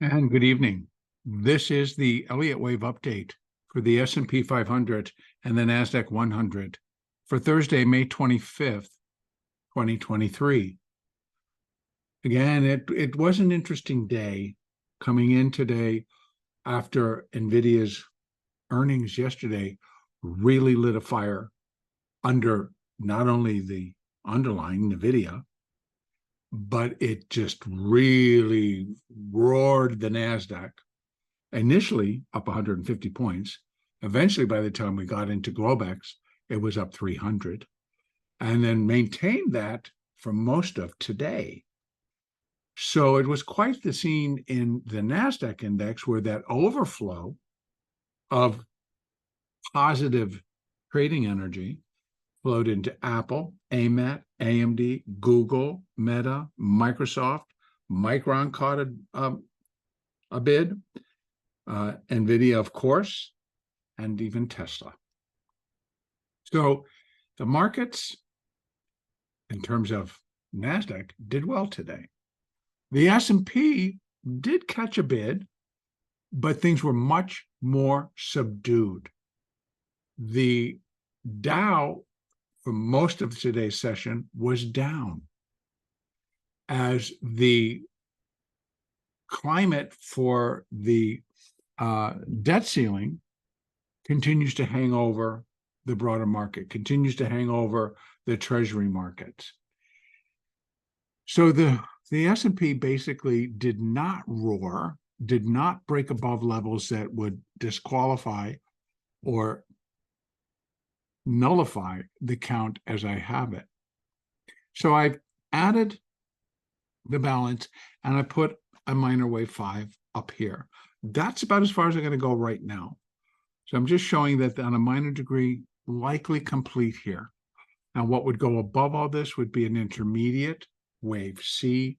And good evening. This is the Elliott Wave update for the S&P 500 and the NASDAQ 100 for Thursday, May 25th, 2023. Again, it was an interesting day coming in today after NVIDIA's earnings yesterday really lit a fire under not only the underlying NVIDIA, but it just really roared the NASDAQ, initially up 150 points. Eventually, by the time we got into Globex, it was up 300, and then maintained that for most of today. So it was quite the scene in the NASDAQ index where that overflow of positive trading energy flowed into Apple, AMAT, AMD, Google, Meta, Microsoft. Micron caught a bid, NVIDIA, of course, and even Tesla. So the markets, in terms of NASDAQ, did well today. The S&P did catch a bid, but things were much more subdued. The Dow, for most of today's session, was down as the climate for the debt ceiling continues to hang over the broader market, continues to hang over the treasury markets. So the S&P basically did not roar, did not break above levels that would disqualify or nullify the count as I have it. So I've added the balance and I put a minor wave 5 up here. That's about as far as I'm going to go right now. So I'm just showing that on a minor degree, likely complete here. Now, what would go above all this would be an intermediate wave C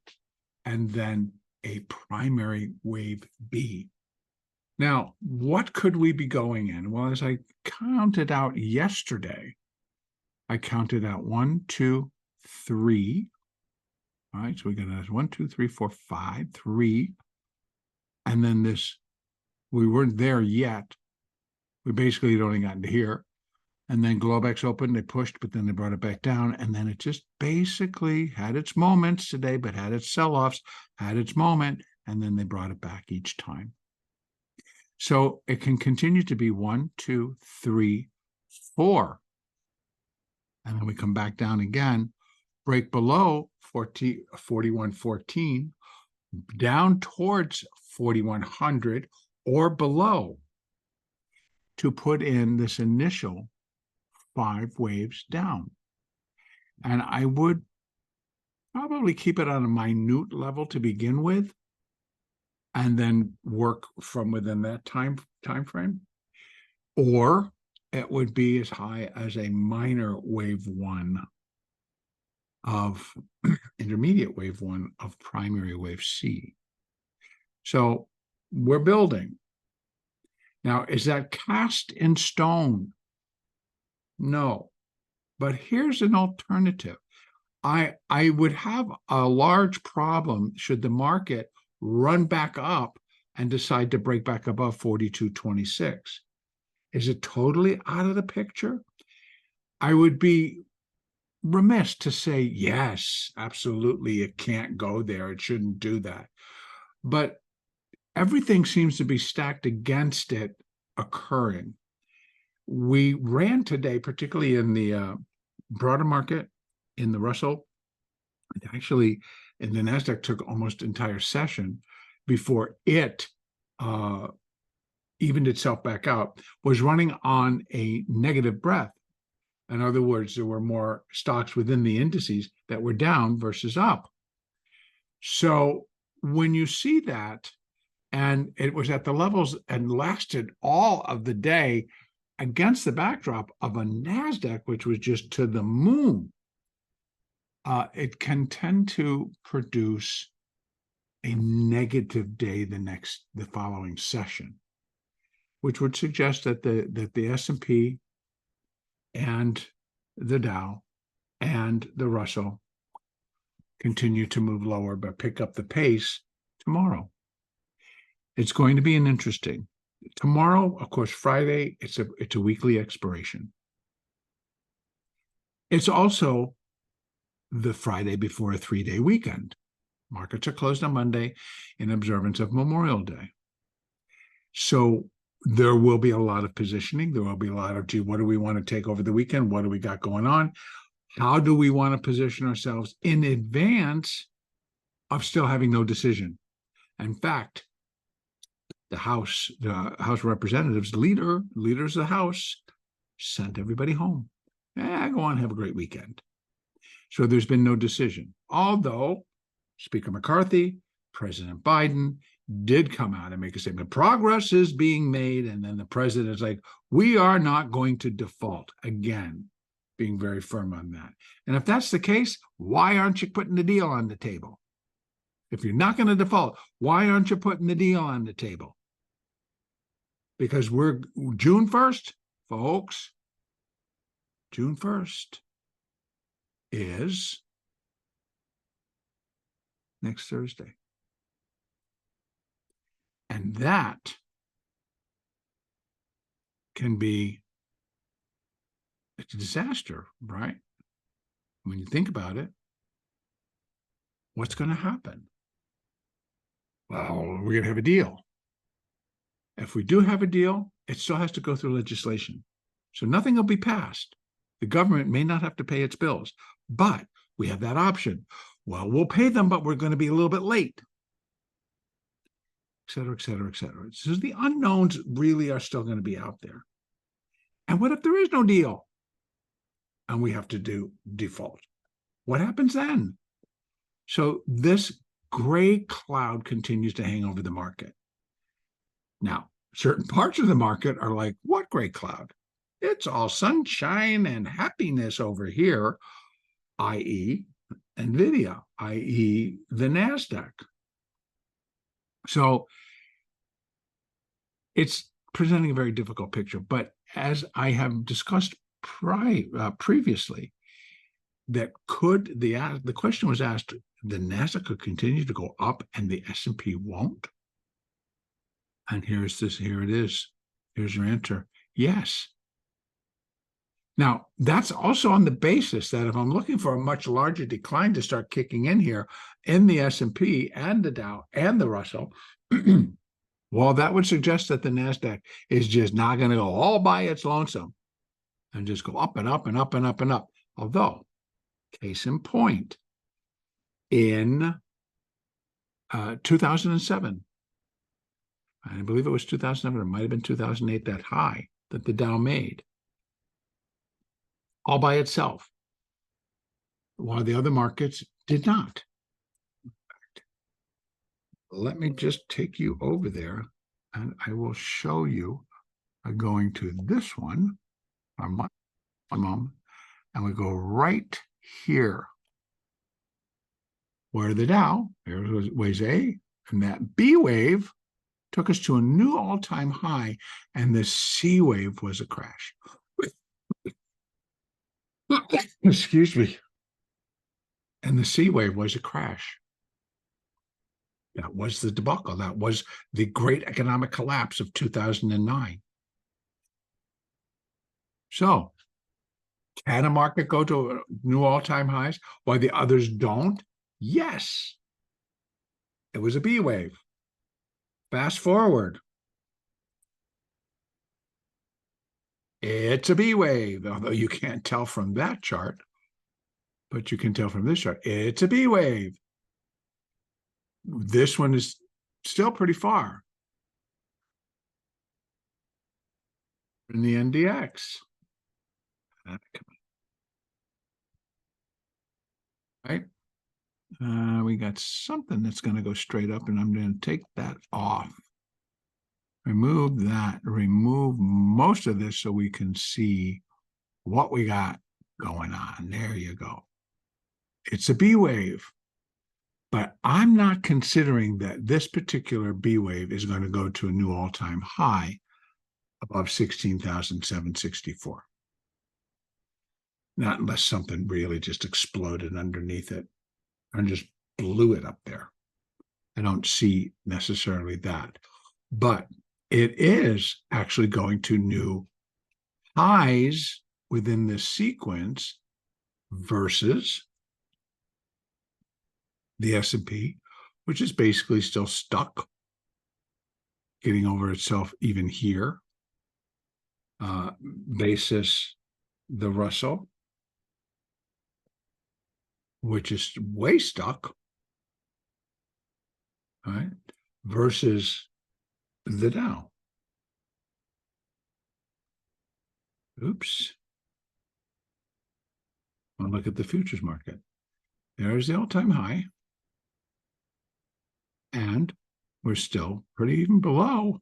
and then a primary wave B. Now, what could we be going in? Well, as I counted out yesterday, I counted out 1, 2, 3. All right, so we got 1, 2, 3, 4, 5, 3. And then this, we weren't there yet. We basically had only gotten to here. And then Globex opened, they pushed, but then they brought it back down. And then it just basically had its moments today, but had its sell-offs, had its moment, and then they brought it back each time. So it can continue to be 1, 2, 3, 4. And then we come back down again, break below 41.14, down towards 4,100 or below to put in this initial 5 waves down. And I would probably keep it on a minute level to begin with, and then work from within that time frame, or it would be as high as a minor wave 1 of intermediate wave 1 of primary wave C. So we're building. Now, is that cast in stone? No, but here's an alternative. I would have a large problem should the market run back up and decide to break back above 42.26. Is it totally out of the picture? I would be remiss to say, yes, absolutely, it can't go there. It shouldn't do that. But everything seems to be stacked against it occurring. We ran today, particularly in the broader market, in the Russell, actually, and the NASDAQ took almost entire session before it evened itself back out, was running on a negative breath. In other words, there were more stocks within the indices that were down versus up. So when you see that, and it was at the levels and lasted all of the day against the backdrop of a NASDAQ, which was just to the moon, it can tend to produce a negative day the following session, which would suggest that the S&P and the Dow and the Russell continue to move lower, but pick up the pace tomorrow. It's going to be an interesting. Tomorrow, of course, Friday, it's a weekly expiration. It's also the Friday before a 3-day weekend. Markets are closed on Monday in observance of Memorial Day. So there will be a lot of positioning. There will be a lot of, gee, what do we want to take over the weekend? What do we got going on? How do we want to position ourselves in advance of still having no decision? In fact, the House of Representatives leaders of the House sent everybody home. Go on, have a great weekend. So there's been no decision. Although Speaker McCarthy, President Biden did come out and make a statement. Progress is being made. And then the president is like, we are not going to default. Again, being very firm on that. And if that's the case, why aren't you putting the deal on the table? If you're not going to default, why aren't you putting the deal on the table? Because we're June 1st, folks. June 1st is next Thursday. And that can be a disaster, right? When you think about it, what's going to happen? Well, we're going to have a deal. If we do have a deal, it still has to go through legislation. So nothing will be passed. The government may not have to pay its bills, but we have that option. Well, we'll pay them, but we're going to be a little bit late, et cetera, et cetera, et cetera. So the unknowns really are still going to be out there. And what if there is no deal and we have to do default? What happens then? So this gray cloud continues to hang over the market. Now, certain parts of the market are like, what gray cloud? It's all sunshine and happiness over here, i.e. NVIDIA, i.e. the NASDAQ. So it's presenting a very difficult picture. But as I have discussed previously, that could, the question was asked, the NASDAQ could continue to go up and the S&P won't? And here it is. Here's your answer. Yes. Now, that's also on the basis that if I'm looking for a much larger decline to start kicking in here in the S&P and the Dow and the Russell, well, that would suggest that the NASDAQ is just not going to go all by its lonesome and just go up and up and up and up and up. Although, case in point, in 2007, I believe it was 2007, it might have been 2008, that high that the Dow made, all by itself, while the other markets did not. Let me just take you over there, and I will show you by going to this one, one moment, and we go right here, where the Dow, there was waves A, and that B wave took us to a new all-time high, and the C wave was a crash. Excuse me. And the C wave was a crash. That was the debacle. That was the great economic collapse of 2009. So, can a market go to new all-time highs while the others don't? Yes. It was a B wave. Fast forward. It's a B wave, although you can't tell from that chart, but you can tell from this chart. It's a B wave. This one is still pretty far in the NDX. Right? We got something that's going to go straight up, and I'm going to take that off. Remove that. Remove most of this so we can see what we got going on. There you go. It's a B wave. But I'm not considering that this particular B wave is going to go to a new all-time high above 16,764. Not unless something really just exploded underneath it and just blew it up there. I don't see necessarily that. but it is actually going to new highs within this sequence versus the S&P, which is basically still stuck, getting over itself even here, basis the Russell, which is way stuck, right, versus the Dow. Oops. I'll look at the futures market. There's the all-time high. And we're still pretty even below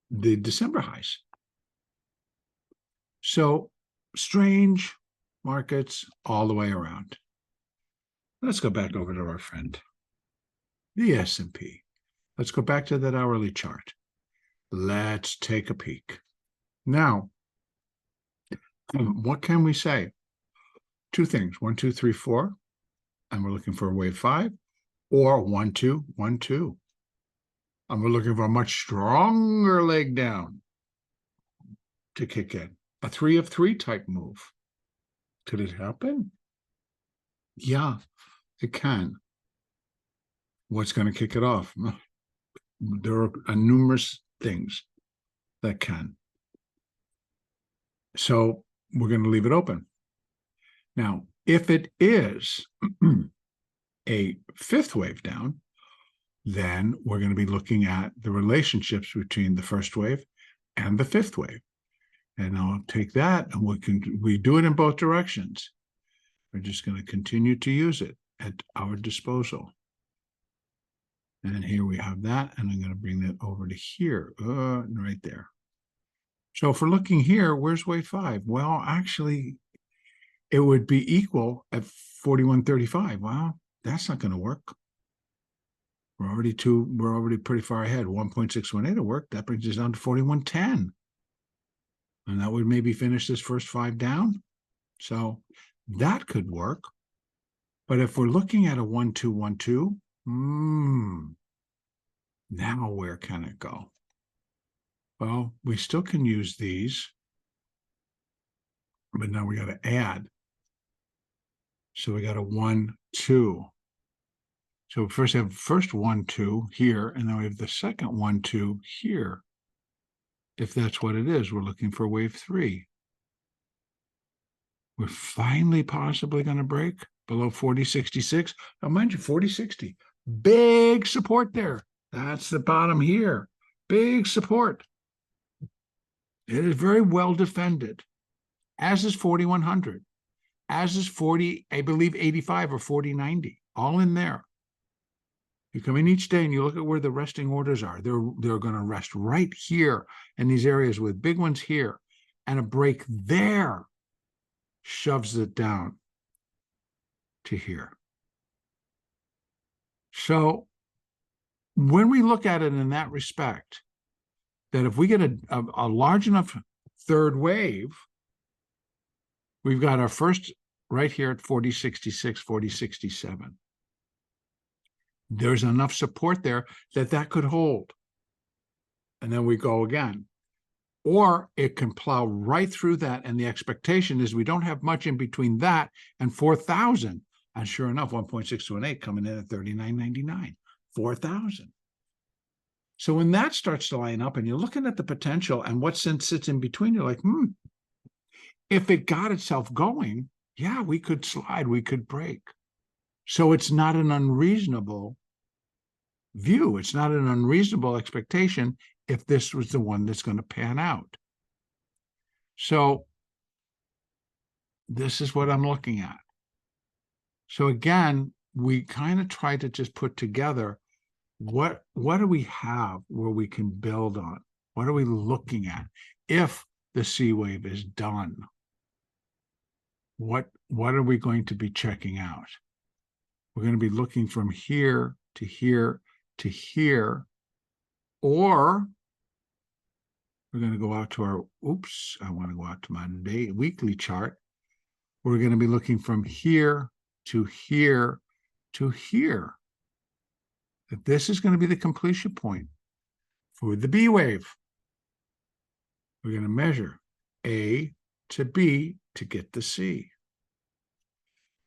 the December highs. So strange markets all the way around. Let's go back over to our friend, the S&P. Let's go back to that hourly chart. Let's take a peek. Now, what can we say? Two things, 1, 2, 3, 4, and we're looking for a wave 5, or 1, 2, 1, 2. And we're looking for a much stronger leg down to kick in. A 3 of 3 type move. Could it happen? Yeah, it can. What's going to kick it off? There are numerous things that can. So we're going to leave it open. Now, if it is a 5th wave down, then we're going to be looking at the relationships between the 1st wave and the 5th wave. And I'll take that and we do it in both directions. We're just going to continue to use it at our disposal. And here we have that, and I'm going to bring that over to here, right there. So if we're looking here, where's wave 5? Well, actually, it would be equal at 41.35. Well, that's not going to work. We're already pretty far ahead. 1.618 will work. That brings us down to 41.10. And that would maybe finish this first 5 down. So that could work. But if we're looking at a 1, 2, 1, 2, now where can it go? Well, we still can use these, but now we got to add. So we got a 1, 2. So we first have first 1, 2 here, and then we have the second 1, 2 here. If that's what it is, we're looking for wave 3. We're finally possibly going to break below 40.66. Now, mind you, 40.60, big support there. That's the bottom here. Big support. It is very well defended, as is 4100, as is 40, I believe 85 or 40.90, all in there. You come in each day and you look at where the resting orders are. They're going to rest right here in these areas with big ones here, and a break there shoves it down to here. So when we look at it in that respect, that if we get a large enough 3rd wave, we've got our first right here at 40.66, 40.67. There's enough support there that could hold. And then we go again. Or it can plow right through that, and the expectation is we don't have much in between that and 4,000. And sure enough, 1.628 coming in at 39.99, 4,000. So when that starts to line up and you're looking at the potential and what sits in between, you're like, if it got itself going, yeah, we could slide, we could break. So it's not an unreasonable view. It's not an unreasonable expectation if this was the one that's going to pan out. So this is what I'm looking at. So again, we kind of try to just put together what do we have where we can build on? What are we looking at? If the C wave is done, what are we going to be checking out? We're going to be looking from here to here to here, or we're going to go out to our, I want to go out to my weekly chart. We're going to be looking from here to here to here. That this is going to be the completion point. For the B wave, we're going to measure A to B to get the C.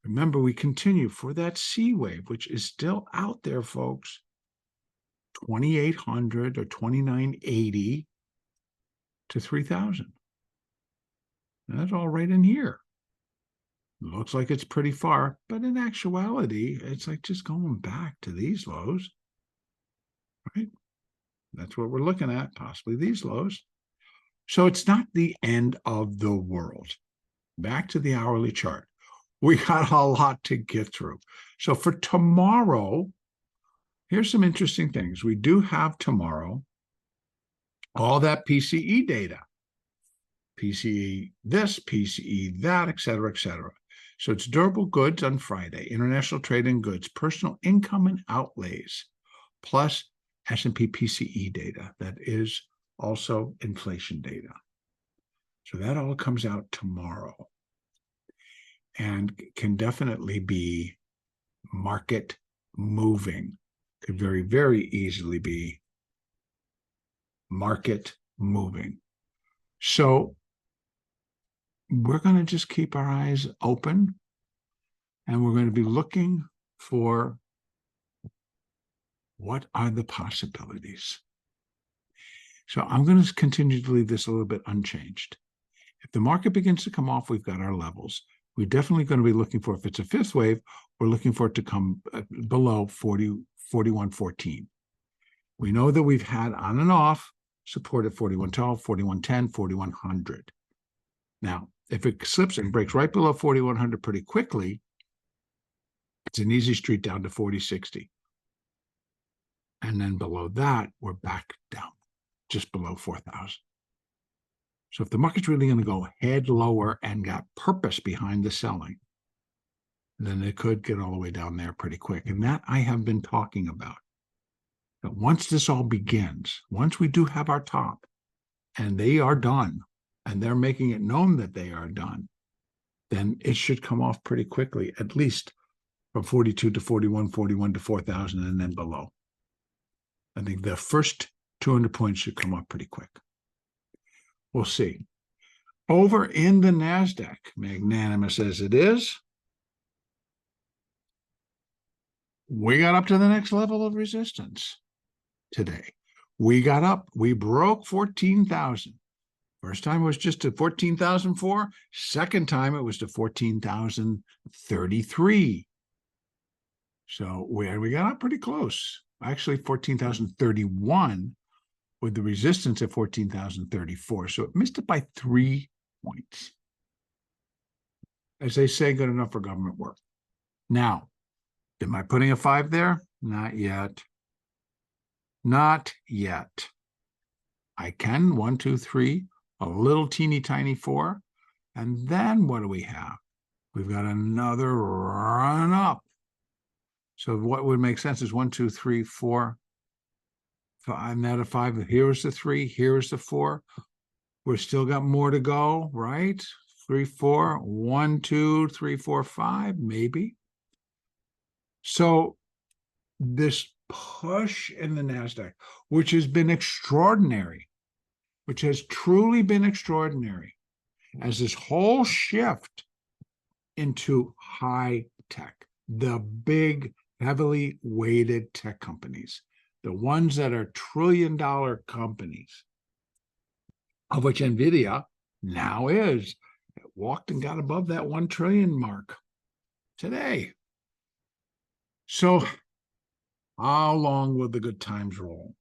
Remember, we continue for that C wave, which is still out there, folks. 2,800 or 2,980 to 3,000. That's all right in here. Looks like it's pretty far, but in actuality, it's like just going back to these lows, right? That's what we're looking at, possibly these lows. So it's not the end of the world. Back to the hourly chart. We got a lot to get through. So for tomorrow, here's some interesting things. We do have tomorrow all that PCE data. PCE this, PCE that, et cetera, et cetera. So it's durable goods on Friday, international trade in goods, personal income and outlays, plus S&P PCE data. That is also inflation data. So that all comes out tomorrow and can definitely be market moving. Could very, very easily be market moving. So we're going to just keep our eyes open, and we're going to be looking for what are the possibilities. So I'm going to continue to leave this a little bit unchanged. If the market begins to come off, we've got our levels. We're definitely going to be looking for, if it's a fifth wave, we're looking for it to come below 41.14. We know that we've had on and off support at 41.12, 41.10, 4100. Now, if it slips and breaks right below 4100 pretty quickly, it's an easy street down to 40.60. And then below that, we're back down just below 4,000. So if the market's really going to go head lower and got purpose behind the selling, then it could get all the way down there pretty quick. And that I have been talking about. That once this all begins, once we do have our top, and they are done, and they're making it known that they are done, then it should come off pretty quickly, at least from 42 to 41, 41 to 4,000, and then below. I think the first 200 points should come up pretty quick. We'll see. Over in the NASDAQ, magnanimous as it is, we got up to the next level of resistance today. We got up, we broke 14,000. First time it was just to 14,004. Second time it was to 14,033. So we got up pretty close. Actually, 14,031 with the resistance at 14,034. So it missed it by 3 points. As they say, good enough for government work. Now, am I putting a 5 there? Not yet. Not yet. I can 1, 2, 3, a little teeny tiny 4. And then what do we have? We've got another run up. So what would make sense is 1, 2, 3, 4. I'm at a 5. Here's the 3. Here's the 4. We're still got more to go, right? 3, 4, 1, 2, 3, 4, 5, maybe. So this push in the NASDAQ, which has been extraordinary, which has truly been extraordinary, as this whole shift into high tech, the big, heavily weighted tech companies, the ones that are trillion-dollar companies, of which NVIDIA now is. It walked and got above that 1 trillion mark today. So how long will the good times roll?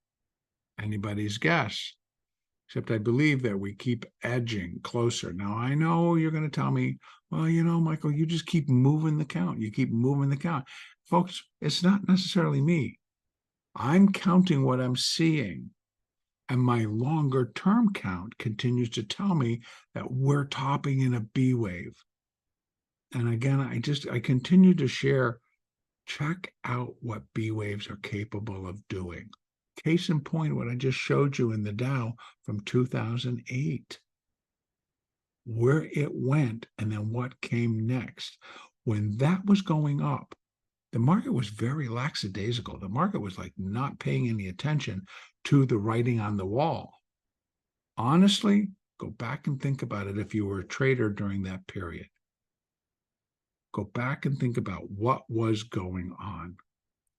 Anybody's guess. Except I believe that we keep edging closer. Now, I know you're going to tell me, well, you know, Michael, you just keep moving the count. You keep moving the count. Folks, it's not necessarily me. I'm counting what I'm seeing. And my longer term count continues to tell me that we're topping in a B wave. And again, I continue to share, check out what B waves are capable of doing. Case in point, what I just showed you in the Dow from 2008, where it went and then what came next. When that was going up, the market was very lackadaisical. The market was like not paying any attention to the writing on the wall. Honestly, go back and think about it if you were a trader during that period. Go back and think about what was going on,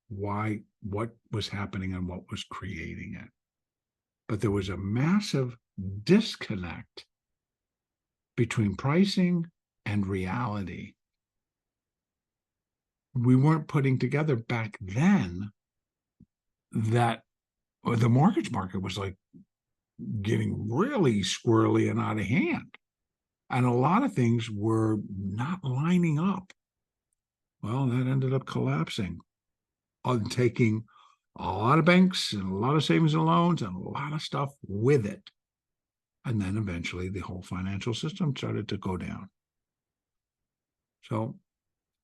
why, what was happening, and what was creating it. But there was a massive disconnect between pricing and reality. We weren't putting together back then that the mortgage market was like getting really squirrely and out of hand. And a lot of things were not lining up. Well, that ended up collapsing, taking a lot of banks and a lot of savings and loans and a lot of stuff with it. And then eventually the whole financial system started to go down. So,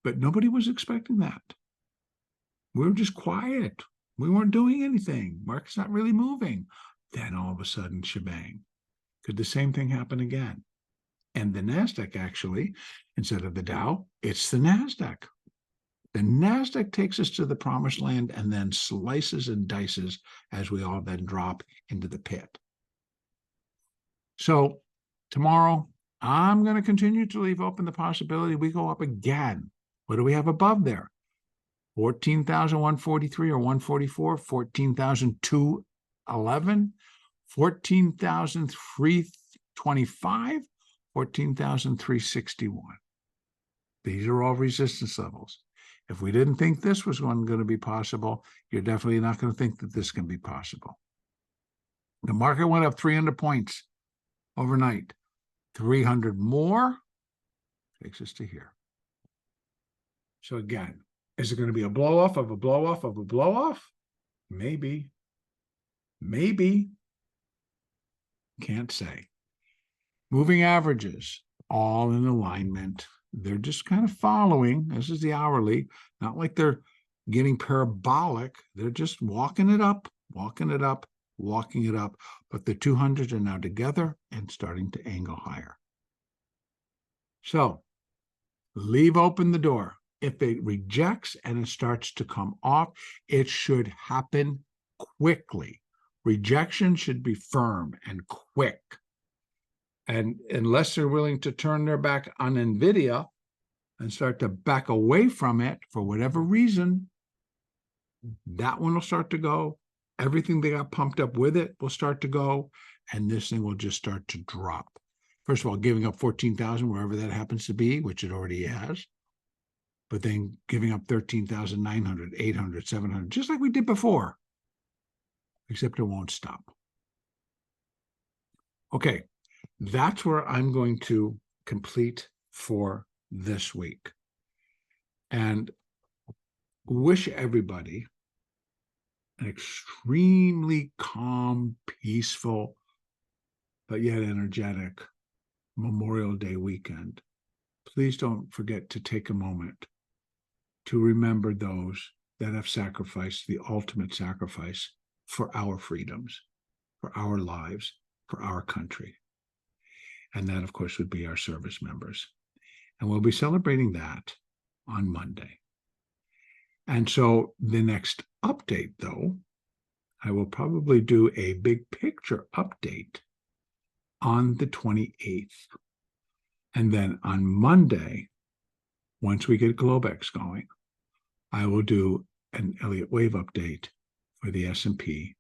but nobody was expecting that. We were just quiet. We weren't doing anything. Market's not really moving. Then all of a sudden, shebang. Could the same thing happen again? And the NASDAQ actually, instead of the Dow, it's the NASDAQ. The NASDAQ takes us to the promised land and then slices and dices as we all then drop into the pit. So tomorrow, I'm going to continue to leave open the possibility we go up again. What do we have above there? 14,143 or 144, 14,211, 14,325, 14,361. These are all resistance levels. If we didn't think this was going to be possible, you're definitely not going to think that this can be possible. The market went up 300 points overnight. 300 more takes us to here. So again, is it going to be a blow-off of a blow-off of a blow-off? Maybe. Maybe. Can't say. Moving averages, all in alignment. They're just kind of following. This is the hourly. Not like they're getting parabolic. They're just walking it up, walking it up, walking it up. But the 200s are now together and starting to angle higher. So leave open the door. If it rejects and it starts to come off, it should happen quickly. Rejection should be firm and quick. And unless they're willing to turn their back on NVIDIA and start to back away from it for whatever reason, that one will start to go. Everything they got pumped up with it will start to go, and this thing will just start to drop. First of all, giving up 14,000, wherever that happens to be, which it already has, but then giving up 13,900, 800, 700, just like we did before, except it won't stop. Okay, that's where I'm going to complete for this week. And wish everybody an extremely calm, peaceful, but yet energetic Memorial Day weekend. Please don't forget to take a moment to remember those that have sacrificed the ultimate sacrifice for our freedoms, for our lives, for our country. And that, of course, would be our service members. And we'll be celebrating that on Monday. And so the next update, though, I will probably do a big picture update on the 28th. And then on Monday, once we get Globex going, I will do an Elliott wave update for the S&P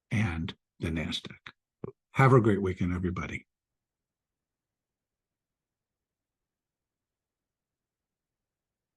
and the NASDAQ. Have a great weekend, everybody.